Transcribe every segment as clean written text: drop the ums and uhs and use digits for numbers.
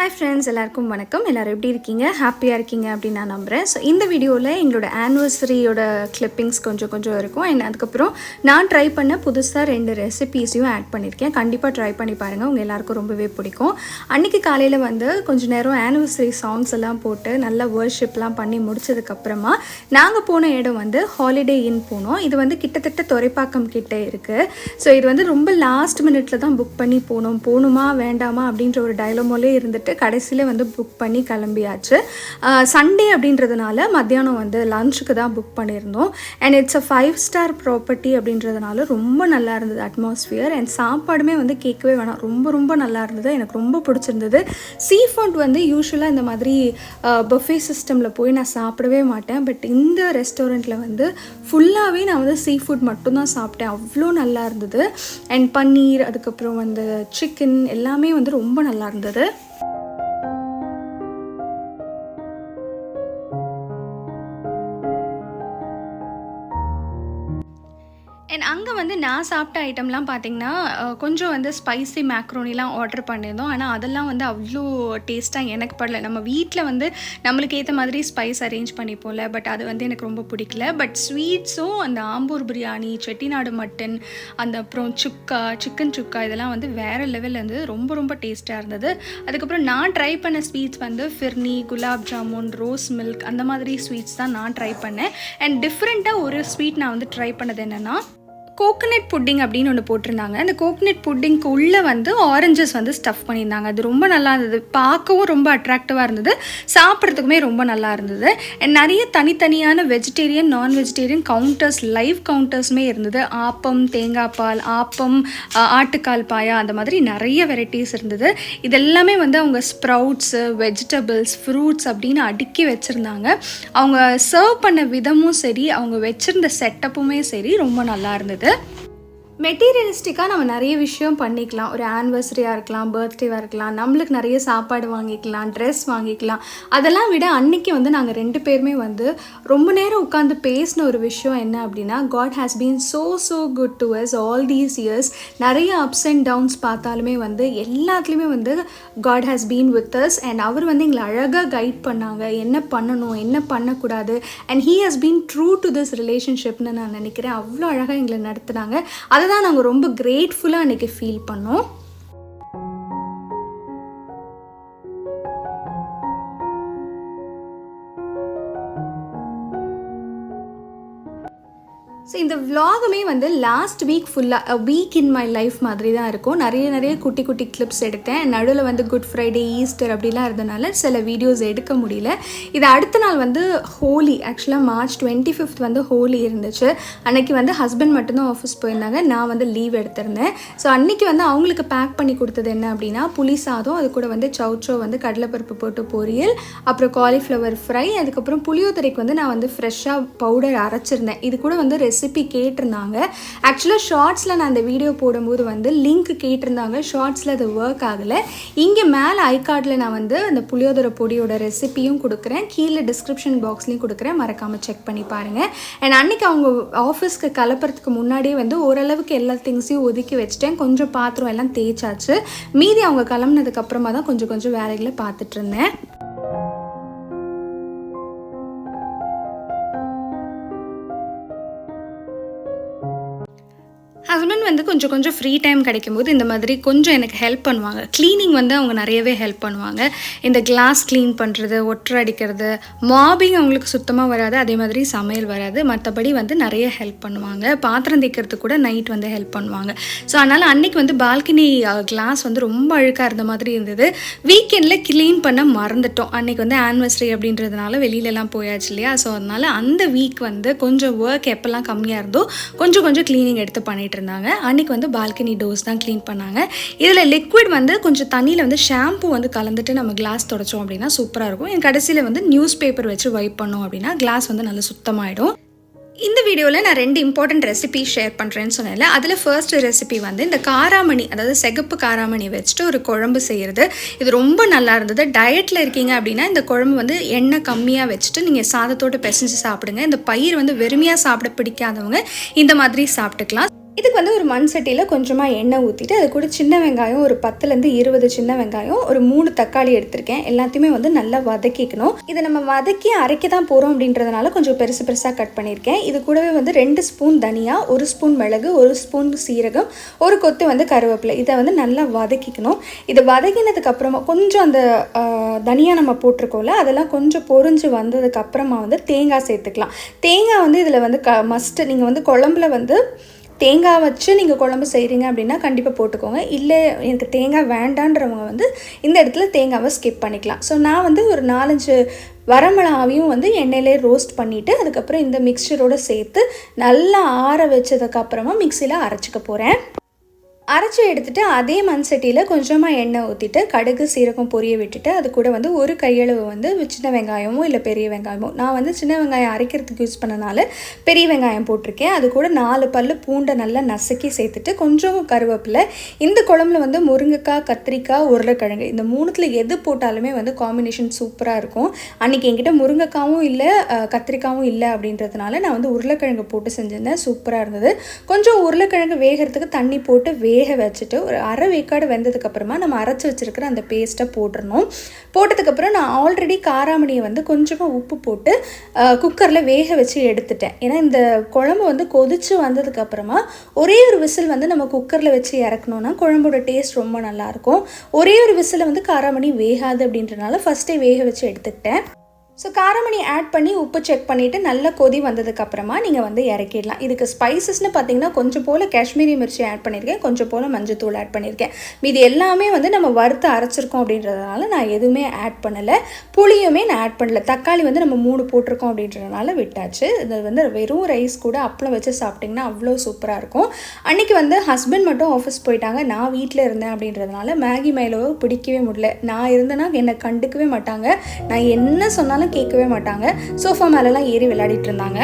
Hi friends, எல்லாருக்கும் வணக்கம். எல்லோரும் எப்படி இருக்கீங்க? ஹாப்பியாக இருக்கீங்க அப்படின்னு நான் நம்புகிறேன். ஸோ இந்த வீடியோவில் எங்களோட ஆனிவர்சரியோட கிளிப்பிங்ஸ் கொஞ்சம் இருக்கும். அண்ட் அதுக்கப்புறம் நான் ட்ரை பண்ண புதுசாக 2 ரெசிபீஸையும் ஆட் பண்ணியிருக்கேன். கண்டிப்பாக ட்ரை பண்ணி பாருங்கள், உங்கள் எல்லாருக்கும் ரொம்பவே பிடிக்கும். அன்றைக்கி காலையில் வந்து கொஞ்சம் நேரம் ஆனிவர்சரி சாங்ஸ் எல்லாம் போட்டு நல்லா வர்ஷிப்லாம் பண்ணி முடிச்சதுக்கப்புறமா நாங்கள் போன இடம் வந்து ஹாலிடே இன் போனோம். இது வந்து கிட்டத்தட்ட துறைப்பாக்கம் கிட்டே இருக்குது. ஸோ இது வந்து ரொம்ப லாஸ்ட் மினிட்ல தான் புக் பண்ணி போகணுமா வேண்டாமா அப்படின்ற ஒரு டயலமோலே இருந்துட்டு கடைசியில் வந்து புக் பண்ணி கிளம்பியாச்சு. சண்டே அப்படின்றதுனால மத்தியானம் வந்து லஞ்சுக்கு தான் புக் பண்ணியிருந்தோம். And it's a 5 star property அப்படின்றதுனால ரொம்ப நல்லா இருந்தது அட்மாஸ்ஃபியர். அண்ட் சாப்பாடுமே வந்து கேட்கவே வேணாம், ரொம்ப நல்லா இருந்தது. எனக்கு ரொம்ப பிடிச்சிருந்தது. சீ ஃபுட் வந்து யூஸ்வலாக இந்த மாதிரி பஃபே சிஸ்டமில் போய் நான் சாப்பிடவே மாட்டேன். பட் இந்த ரெஸ்டாரண்ட்டில் வந்து ஃபுல்லாகவே நான் வந்து சீ ஃபுட் மட்டும்தான் சாப்பிட்டேன். அவ்வளோ நல்லா இருந்தது. அண்ட் பன்னீர், அதுக்கப்புறம் வந்து சிக்கன் எல்லாமே வந்து ரொம்ப நல்லா இருந்தது. அண்ட் அங்கே வந்து நான் சாப்பிட்ட ஐட்டம்லாம் பார்த்திங்கன்னா கொஞ்சம் வந்து ஸ்பைசி மேக்ரோனிலாம் ஆர்டர் பண்ணியிருந்தோம். ஆனால் அதெல்லாம் வந்து அவ்வளோ டேஸ்ட்டாக எனக்கு படல. நம்ம வீட்டில் வந்து நம்மளுக்கு ஏற்ற மாதிரி ஸ்பைஸ் அரேஞ்ச் பண்ணிப்போம்ல, பட் அது வந்து எனக்கு ரொம்ப பிடிக்கல. பட் ஸ்வீட்ஸும் அந்த ஆம்பூர் பிரியாணி, செட்டிநாடு மட்டன், அந்த அப்புறம் சிக்கன் சுக்கா இதெல்லாம் வந்து வேறு லெவலில் இருந்து ரொம்ப டேஸ்ட்டாக இருந்தது. அதுக்கப்புறம் நான் ட்ரை பண்ண ஸ்வீட்ஸ் வந்து ஃபிர்னி, குலாப் ஜாமுன், ரோஸ் மில்க் அந்த மாதிரி ஸ்வீட்ஸ் தான் நான் ட்ரை பண்ணேன். அண்ட் டிஃப்ரெண்ட்டாக ஒரு ஸ்வீட் நான் வந்து ட்ரை பண்ணது என்னென்னா கோகனட் புட்டிங் அப்படின்னு ஒன்று போட்டிருந்தாங்க. அந்த கோகனட் புட்டிங்க்கு உள்ளே வந்து ஆரஞ்சஸ் வந்து ஸ்டஃப் பண்ணியிருந்தாங்க. அது ரொம்ப நல்லா இருந்தது, பார்க்கவும் ரொம்ப அட்ராக்டிவாக இருந்தது, சாப்பிட்றதுக்குமே ரொம்ப நல்லா இருந்தது. அண்ட் நிறைய தனித்தனியான வெஜிடேரியன், நான் வெஜிடேரியன் கவுண்டர்ஸ், லைவ் கவுண்டர்ஸுமே இருந்தது. ஆப்பம், தேங்காய் பால், ஆப்பம், ஆட்டுக்கால் பாயா, அந்த மாதிரி நிறைய வெரைட்டிஸ் இருந்தது. இதெல்லாமே வந்து அவங்க ஸ்ப்ரவுட்ஸு, வெஜிடபிள்ஸ், ஃப்ரூட்ஸ் அப்படின்னு அடுக்கி வச்சுருந்தாங்க. அவங்க சர்வ் பண்ண விதமும் சரி, அவங்க வச்சுருந்த செட்டப்புமே சரி ரொம்ப நல்லா இருந்தது. மெட்டீரியலிஸ்டிக்காக நம்ம நிறைய விஷயம் பண்ணிக்கலாம். ஒரு ஆனிவர்சரியாக இருக்கலாம், பர்த்டேவாக இருக்கலாம், நம்மளுக்கு நிறைய சாப்பாடு வாங்கிக்கலாம், ட்ரெஸ் வாங்கிக்கலாம். அதெல்லாம் விட அன்றைக்கி வந்து நாங்கள் 2 பேருமே வந்து ரொம்ப நேரம் உட்காந்து பேசின ஒரு விஷயம் என்ன அப்படின்னா, God has been so good to us all these years. நிறைய அப்ஸ் அண்ட் டவுன்ஸ் பார்த்தாலுமே வந்து எல்லாத்துலேயுமே வந்து God has been with us. And அவர் வந்து எங்களை அழகாக கைட் பண்ணாங்க, என்ன பண்ணணும் என்ன பண்ணக்கூடாது. And he has been true to this relationshipனு நான் நினைக்கிறேன். அவ்வளோ அழகாக எங்களை நடத்துனாங்க. அதை தான் நாங்கள் ரொம்ப கிரேட்ஃபுல்லாக அன்றைக்கி ஃபீல் பண்ணோம். ஸோ இந்த விலாகுமே வந்து லாஸ்ட் வீக் ஃபுல்லாக வீக் இன் மை லைஃப் மாதிரி தான் இருக்கும். நிறைய குட்டி கிளிப்ஸ் எடுத்தேன். நடுவில் வந்து குட் ஃப்ரைடே, ஈஸ்டர் அப்படிலாம் இருந்தனால சில வீடியோஸ் எடுக்க முடியல. இது அடுத்த நாள் வந்து ஹோலி, ஆக்சுவலாக March 25th வந்து ஹோலி இருந்துச்சு. அன்றைக்கி வந்து ஹஸ்பண்ட் மட்டும்தான் ஆஃபீஸ் போயிருந்தாங்க, நான் வந்து லீவ் எடுத்திருந்தேன். ஸோ அன்றைக்கி வந்து அவங்களுக்கு பேக் பண்ணி கொடுத்தது என்ன அப்படின்னா, புளி சாதம், அது கூட வந்து சௌச்சோ வந்து கடலைப்பருப்பு போட்டு பொரியல், அப்புறம் காலிஃப்ளவர் ஃப்ரை, அதுக்கப்புறம் புளியோதரைக்கு வந்து நான் வந்து ஃப்ரெஷ்ஷாக பவுடர் அரைச்சிருந்தேன். இது கூட வந்து ரெசிபி கேட்டிருந்தாங்க. ஆக்சுவலாக ஷார்ட்ஸில் நான் அந்த வீடியோ போடும்போது வந்து லிங்க் கேட்டிருந்தாங்க. ஷார்ட்ஸில் அது ஒர்க் ஆகலை. இங்கே மேலே ஐகார்டில் நான் வந்து அந்த புளியோதரை பொடியோட ரெசிபியும் கொடுக்குறேன், கீழே டிஸ்கிரிப்ஷன் பாக்ஸ்லையும் கொடுக்குறேன், மறக்காமல் செக் பண்ணி பாருங்கள். அண்ட் அன்றைக்கி அவங்க ஆஃபீஸ்க்கு கிளப்புறதுக்கு முன்னாடியே வந்து ஓரளவுக்கு எல்லா திங்ஸையும் ஒதுக்கி வச்சுட்டேன். கொஞ்சம் பாத்திரம் எல்லாம் தேய்ச்சாச்சு. மீதி அவங்க கிளம்புனதுக்கப்புறமா தான் கொஞ்சம் வேலைகளை பார்த்துட்டு இருந்தேன். ஹஸ்பண்ட் வந்து கொஞ்சம் ஃப்ரீ டைம் கிடைக்கும்போது இந்த மாதிரி கொஞ்சம் எனக்கு ஹெல்ப் பண்ணுவாங்க. க்ளீனிங் வந்து அவங்க நிறையவே ஹெல்ப் பண்ணுவாங்க. இந்த கிளாஸ் க்ளீன் பண்ணுறது, ஒட்டரை அடிக்கிறது, மாபிங் அவங்களுக்கு சுத்தமாக வராது, அதே மாதிரி சமையல் வராது. மற்றபடி வந்து நிறைய ஹெல்ப் பண்ணுவாங்க. பாத்திரம் தேய்க்கிறதுக்கு கூட நைட் வந்து ஹெல்ப் பண்ணுவாங்க. ஸோ அதனால் அன்றைக்கி வந்து பால்கனி கிளாஸ் வந்து ரொம்ப அழுக்காக இருந்த மாதிரி இருந்தது. வீக்கெண்டில் க்ளீன் பண்ண மறந்துட்டோம். அன்றைக்கி வந்து ஆனிவர்சரி அப்படின்றதுனால வெளியிலலாம் போயாச்சு இல்லையா. ஸோ அதனால் அந்த வீக் வந்து கொஞ்சம் ஒர்க் எப்போல்லாம் கம்மியாக இருந்தோ கொஞ்சம் க்ளீனிங் எடுத்து பண்ணிட்டு இருந்தாங்க. அன்றைக்கி வந்து பால்கனி டோர்ஸ் தான் க்ளீன் பண்ணாங்க. இதில் லிக்விட் வந்து கொஞ்சம் தண்ணியில் வந்து ஷாம்பு வந்து கலந்துட்டு நம்ம கிளாஸ் தொடச்சோம் அப்படின்னா சூப்பராக இருக்கும். என் கடைசியில் வந்து நியூஸ் பேப்பர் வச்சு வைப் பண்ணோம் அப்படின்னா கிளாஸ் வந்து நல்லா சுத்தமாகிடும். இந்த வீடியோவில் நான் 2 இம்பார்ட்டன்ட் ரெசிபி ஷேர் பண்ணுறேன்னு சொன்னேன்ல. அதில் ஃபர்ஸ்ட் ரெசிபி வந்து இந்த காராமணி, அதாவது சிகப்பு காராமணி வச்சுட்டு ஒரு குழம்பு செய்கிறது. இது ரொம்ப நல்லா இருந்தது. டயட்டில் இருக்கீங்க அப்படின்னா இந்த குழம்பு வந்து எண்ணெய் கம்மியாக வச்சுட்டு நீங்கள் சாதத்தோடு பிசைஞ்சு சாப்பிடுங்க. இந்த பயிர் வந்து வெறுமையாக சாப்பிட பிடிக்காதவங்க இந்த மாதிரி சாப்பிட்டுக்கலாம். இதுக்கு வந்து ஒரு மண் சட்டியில் கொஞ்சமாக எண்ணெய் ஊற்றிட்டு அது கூட சின்ன வெங்காயம் ஒரு 10லேருந்து 20 சின்ன வெங்காயம், ஒரு 3 தக்காளி எடுத்திருக்கேன். எல்லாத்தையுமே வந்து நல்லா வதக்கிக்கணும். இதை நம்ம வதக்கி அரைக்க தான் போகிறோம் அப்படின்றதுனால கொஞ்சம் பெருசு பெருசாக கட் பண்ணியிருக்கேன். இது கூடவே வந்து 2 ஸ்பூன் தனியா, 1 ஸ்பூன் மிளகு, 1 ஸ்பூன் சீரகம், ஒரு கொத்து வந்து கருவேப்பிலை. இதை வந்து நல்லா வதக்கிக்கணும். இதை வதக்கினதுக்கப்புறமா கொஞ்சம் அந்த தனியா நம்ம போட்டிருக்கோம்ல, அதெல்லாம் கொஞ்சம் பொரிஞ்சு வந்ததுக்கப்புறமா வந்து தேங்காய் சேர்த்துக்கலாம். தேங்காய் வந்து இதில் வந்து மஸ்ட்டு. நீங்கள் வந்து குழம்புல வந்து தேங்காய் வச்சு நீங்கள் குழம்பு செய்கிறீங்க அப்படின்னா கண்டிப்பாக போட்டுக்கோங்க. இல்லை எனக்கு தேங்காய் வேண்டான்றவங்க வந்து இந்த இடத்துல தேங்காவை ஸ்கிப் பண்ணிக்கலாம். ஸோ நான் வந்து ஒரு 4-5 வரமிளகாவையும் வந்து எண்ணெயிலே ரோஸ்ட் பண்ணிவிட்டு அதுக்கப்புறம் இந்த மிக்சரோடு சேர்த்து நல்லா ஆற வச்சதுக்கப்புறமா மிக்சியில் அரைச்சிக்க போகிறேன். அரைச்சி எடுத்துகிட்டு அதே மண் சட்டியில் கொஞ்சமாக எண்ணெய் ஊற்றிட்டு கடுகு சீரகம் பொரிய விட்டுட்டு அது கூட வந்து ஒரு கையளவு வந்து சின்ன வெங்காயமோ இல்லை பெரிய வெங்காயமோ, நான் வந்து சின்ன வெங்காயம் அரைக்கிறதுக்கு யூஸ் பண்ணனால பெரிய வெங்காயம் போட்டிருக்கேன். அது கூட 4 பல் பூண்டை நல்லா நசுக்கி சேர்த்துட்டு கொஞ்சம் கருவேப்பிலை. இந்த குழம்புல வந்து முருங்கைக்காய், கத்திரிக்காய், உருளைக்கிழங்கு இந்த 3ல் எது போட்டாலுமே வந்து காம்பினேஷன் சூப்பராக இருக்கும். அன்றைக்கி என்கிட்ட முருங்கைக்காவும் இல்லை கத்திரிக்காவும் இல்லை அப்படின்றதுனால நான் வந்து உருளைக்கிழங்கு போட்டு செஞ்சிருந்தேன். சூப்பராக இருந்தது. கொஞ்சம் உருளைக்கிழங்கு வேகிறதுக்கு தண்ணி போட்டு வேக வச்சுட்டு ஒரு அரை வேக்காடு வெந்ததுக்கப்புறமா நம்ம அரைச்சி வச்சுருக்கிற அந்த பேஸ்ட்டை போட்டுடணும். போட்டதுக்கப்புறம் நான் ஆல்ரெடி காராமணியை வந்து கொஞ்சமாக உப்பு போட்டு குக்கரில் வேக வச்சு எடுத்துட்டேன். ஏன்னா இந்த குழம்பு வந்து கொதித்து வந்ததுக்கப்புறமா ஒரே ஒரு விசில் வந்து நம்ம குக்கரில் வச்சு இறக்கணுன்னா குழம்போட டேஸ்ட் ரொம்ப நல்லாயிருக்கும். ஒரே ஒரு விசில் வந்து காராமணி வேகாது அப்படின்றனால ஃபஸ்ட்டே வேக வச்சு எடுத்துக்கிட்டேன். ஸோ காரமணி ஆட் பண்ணி உப்பு செக் பண்ணிவிட்டு நல்லா கொதி வந்ததுக்கப்புறமா நீங்கள் வந்து இறக்கிடலாம். இதுக்கு ஸ்பைசஸ்னு பார்த்தீங்கன்னா கொஞ்சம் போல் காஷ்மீரி மிர்ச்சி ஆட் பண்ணியிருக்கேன், கொஞ்சம் போல் மஞ்சத்தூள் ஆட் பண்ணியிருக்கேன். மீது எல்லாமே வந்து நம்ம வறுத்து அரைச்சிருக்கோம் அப்படின்றதுனால நான் எதுவுமே ஆட் பண்ணலை. புளியுமே நான் ஆட் பண்ணலை. தக்காளி வந்து நம்ம 3 போட்டிருக்கோம் அப்படின்றதுனால விட்டாச்சு. இது வந்து வெறும் ரைஸ் கூட அப்பளம் வச்சு சாப்பிட்டிங்கன்னா அவ்வளோ சூப்பராக இருக்கும். அன்றைக்கி வந்து ஹஸ்பண்ட் மட்டும் ஆஃபீஸ் போயிட்டாங்க, நான் வீட்டில் இருந்தேன் அப்படின்றதுனால மேகி மேலோ பிடிக்கவே முடியல. நான் இருந்தேன்னா என்னை கண்டுக்கவே மாட்டாங்க, நான் என்ன சொன்னாலும் கேட்கவே மாட்டாங்க. சோஃபா மேலெல்லாம் ஏறி விளையாடிட்டு இருந்தாங்க.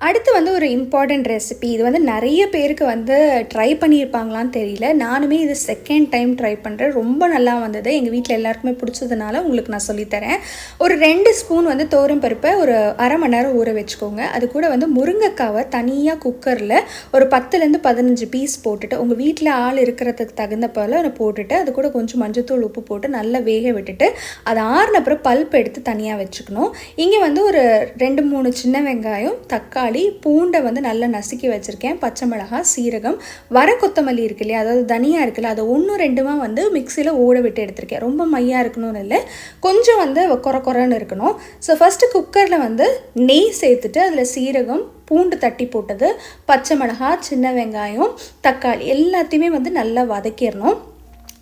அடுத்து வந்து ஒரு இம்பார்ட்டண்ட் ரெசிபி. இது வந்து நிறைய பேருக்கு வந்து ட்ரை பண்ணியிருப்பாங்களான்னு தெரியல. நானுமே இது செகண்ட் டைம் ட்ரை பண்ணுறேன். ரொம்ப நல்லா வந்தது. எங்கள் வீட்டில் எல்லாருக்குமே பிடிச்சதுனால உங்களுக்கு நான் சொல்லித்தரேன். ஒரு 2 ஸ்பூன் வந்து துவரம் பருப்பை ஒரு அரை மணி நேரம் ஊற வச்சுக்கோங்க. அது கூட வந்து முருங்கைக்காவை தனியாக குக்கரில் ஒரு 10லேருந்து 15 பீஸ் போட்டுட்டு உங்கள் வீட்டில் ஆள் இருக்கிறதுக்கு தகுந்த போல் அதை போட்டுட்டு அது கூட கொஞ்சம் மஞ்சத்தூள் உப்பு போட்டு நல்லா வேக விட்டுட்டு அது ஆறுனப்புறம் பல்ப் எடுத்து தனியாக வச்சுக்கணும். இங்கே வந்து ஒரு 2-3 சின்ன வெங்காயம், தக்காளி, பூண்டை வந்து நல்லா நசுக்கி வச்சுருக்கேன், பச்சை மிளகாய், சீரகம், வர கொத்தமல்லி இருக்கு இல்லையா, அதாவது தனியா இருக்குல்ல, அதை 1-2 வந்து மிக்சியில் ஓட விட்டு எடுத்திருக்கேன். ரொம்ப மையாக இருக்கணும்னு இல்லை, கொஞ்சம் வந்து கொரன்னு இருக்கணும். ஸோ ஃபஸ்ட்டு குக்கரில் வந்து நெய் சேர்த்துட்டு அதில் சீரகம், பூண்டு தட்டி போட்டது, பச்சை மிளகாய், சின்ன வெங்காயம், தக்காளி எல்லாத்தையுமே வந்து நல்லா வதக்கிடணும்.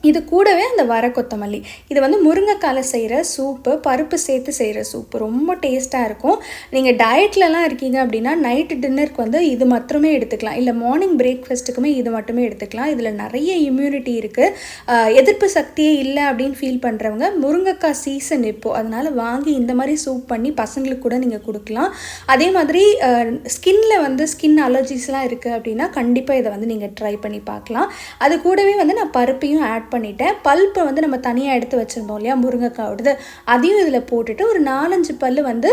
இது கூடவே அந்த வர கொத்தமல்லி, இது வந்து முருங்கைக்கால செய்கிற சூப்பு, பருப்பு சேர்த்து செய்கிற சூப்பு ரொம்ப டேஸ்ட்டாக இருக்கும். நீங்கள் டயட்லலாம் இருக்கீங்க அப்படின்னா நைட்டு டின்னருக்கு வந்து இது மட்டுமே எடுத்துக்கலாம், இல்லை மார்னிங் பிரேக்ஃபாஸ்ட்டுக்குமே இது மட்டுமே எடுத்துக்கலாம். இதில் நிறைய இம்யூனிட்டி இருக்குது. எதிர்ப்பு சக்தியே இல்லை அப்படின்னு ஃபீல் பண்ணுறவங்க முருங்கைக்காய் சீசன் இப்போது, அதனால் வாங்கி இந்த மாதிரி சூப் பண்ணி பசங்களுக்கு கூட நீங்கள் கொடுக்கலாம். அதே மாதிரி ஸ்கின் அலர்ஜிஸ்லாம் இருக்குது அப்படின்னா கண்டிப்பாக இதை வந்து நீங்கள் ட்ரை பண்ணி பார்க்கலாம். அது கூடவே வந்து நான் பருப்பையும் ஆட் பண்ணிட்டேன். பல்ப்பை வந்து நம்ம தனியாக எடுத்து வச்சுருந்தோம் இல்லையா முருங்கைக்காவோடது, அதையும் இதில் போட்டுட்டு ஒரு 4-5 பல் வந்து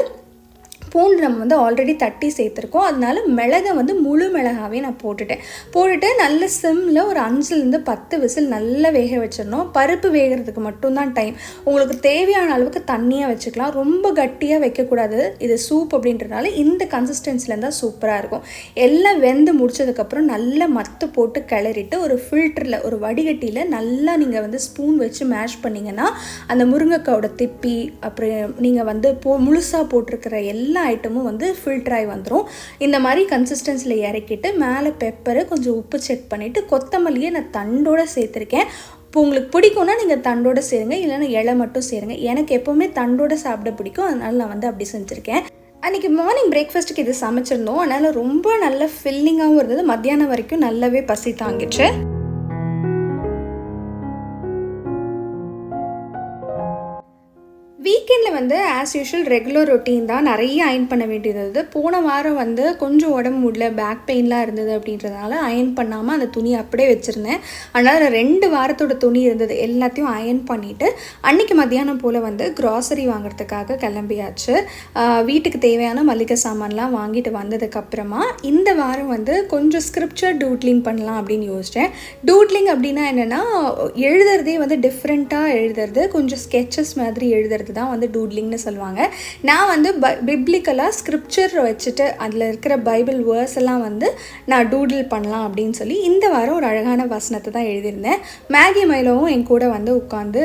பூண்டு நம்ம வந்து ஆல்ரெடி தட்டி சேர்த்துருக்கோம். அதனால மிளகை வந்து முழு மிளகாவே நான் போட்டுட்டு நல்ல சிம்மில் ஒரு 5-10 விசில் நல்லா வேக வச்சிடணும். பருப்பு வேகிறதுக்கு மட்டும்தான் டைம். உங்களுக்கு தேவையான அளவுக்கு தண்ணியாக வச்சுக்கலாம், ரொம்ப கட்டியாக வைக்கக்கூடாது. இது சூப் அப்படின்றதுனால இந்த கன்சிஸ்டன்சியில் இருந்தால் சூப்பராக இருக்கும். எல்லாம் வெந்து முடிச்சதுக்கப்புறம் நல்லா மத்து போட்டு கிளறிட்டு ஒரு ஃபில்டரில், ஒரு வடிகட்டியில் நல்லா நீங்கள் வந்து ஸ்பூன் வச்சு மேஷ் பண்ணிங்கன்னா அந்த முருங்கைக்காவோட திப்பி, அப்புறம் நீங்கள் வந்து முழுசாக போட்டிருக்கிற எல்லா ஐட்டமும் வந்து ஃபில்டர் ஆகி வந்துடும். இந்த மாதிரி கன்சிஸ்டன்சியில் இறக்கிட்டு மேலே பெப்பரு, கொஞ்சம் உப்பு செக் பண்ணிவிட்டு கொத்தமல்லியை நான் தண்டோடு சேர்த்துருக்கேன். இப்போ உங்களுக்கு பிடிக்கும்னா நீங்கள் தண்டோடு சேருங்க, இல்லைன்னா இலை மட்டும் சேருங்க. எனக்கு எப்போவுமே தண்டோடு சாப்பிட பிடிக்கும், அதனால் நான் வந்து அப்படி செஞ்சுருக்கேன். அன்றைக்கி மார்னிங் பிரேக்ஃபாஸ்ட்டுக்கு இது சமைச்சிருந்தோம், அதனால் ரொம்ப நல்ல ஃபில்லிங்காகவும் இருந்தது. மத்தியானம் வரைக்கும் நல்லாவே பசி தாங்கிச்சு. வீக்கெண்டில் வந்து ஆஸ் யூஷுவல் ரெகுலர் ரொட்டீன் தான், நிறைய அயர்ன் பண்ண வேண்டியது இருந்தது. போன வாரம் வந்து கொஞ்சம் உடம்பு முடியல, பேக் பெயின்லாம் இருந்தது அப்படின்றதுனால அயர்ன் பண்ணாமல் அந்த துணி அப்படியே வச்சுருந்தேன். அதனால் 2 வாரத்தோட துணி இருந்தது, எல்லாத்தையும் அயர்ன் பண்ணிவிட்டு அன்றைக்கி மத்தியானம் போல் வந்து க்ராசரி வாங்குறதுக்காக கிளம்பியாச்சு. வீட்டுக்கு தேவையான மளிகை சாமான்லாம் வாங்கிட்டு வந்ததுக்கப்புறமா இந்த வாரம் வந்து கொஞ்சம் ஸ்கிரிப்சர் டூட்லிங் பண்ணலாம் அப்படின்னு யோசித்தேன். டூட்லிங் அப்படின்னா என்னென்னா, எழுதுறதே வந்து டிஃப்ரெண்ட்டாக எழுதுறது, கொஞ்சம் ஸ்கெச்சஸ் மாதிரி எழுதுறது தான் வந்து டூட்லிங்னு சொல்லுவாங்க. நான் வந்து பிப்ளிக்கலாக ஸ்கிரிப்சர் வச்சுட்டு அதில் இருக்கிற பைபிள் வேர்ஸ் எல்லாம் வந்து நான் டூடில் பண்ணலாம் அப்படின்னு சொல்லி இந்த வாரம் ஒரு அழகான வசனத்தை தான் எழுதியிருந்தேன். மேகி மைலோவும் என் கூட வந்து உட்காந்து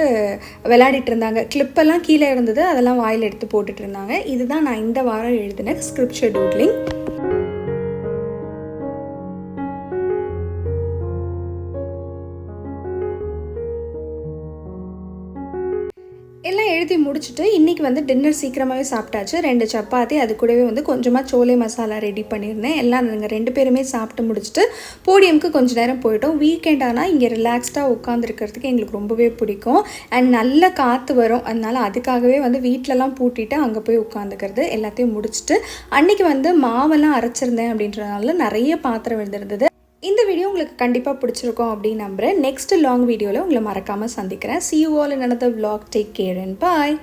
விளையாடிட்டு இருந்தாங்க. கிளிப்பெல்லாம் கீழே இருந்தது, அதெல்லாம் வாயில் எடுத்து போட்டுட்டு இருந்தாங்க. இதுதான் நான் இந்த வாரம் எழுதின ஸ்கிரிப்சர் டூட்லிங். எல்லாம் எழுதி முடிச்சுட்டு இன்றைக்கி வந்து டின்னர் சீக்கிரமாகவே சாப்பிட்டாச்சு. 2 சப்பாத்தி, அது கூடவே வந்து கொஞ்சமாக சோலை மசாலா ரெடி பண்ணியிருந்தேன். எல்லாம் நாங்கள் 2 பேருமே சாப்பிட்டு முடிச்சுட்டு போடியமுக்கு கொஞ்சம் நேரம் போயிட்டோம். வீக்கெண்ட் ஆனால் இங்கே ரிலாக்ஸ்டாக உட்காந்துருக்கிறதுக்கு எங்களுக்கு ரொம்பவே பிடிக்கும். அண்ட் நல்ல காற்று வரும், அதனால் அதுக்காகவே வந்து வீட்டிலலாம் பூட்டிட்டு அங்கே போய் உட்காந்துக்கிறது. எல்லாத்தையும் முடிச்சுட்டு அன்றைக்கி வந்து மாவெல்லாம் அரைச்சிருந்தேன் அப்படின்றதுனால நிறைய பாத்திரம் விழுந்திருந்தது. இந்த வீடியோ உங்களுக்கு கண்டிப்பாக பிடிச்சிருக்கும் அப்படின்னு நம்புகிறேன். நெக்ஸ்ட் லாங் வீடியோவில் உங்களை மறக்காமல் சந்திக்கிறேன். See you all in another vlog. Take care and bye.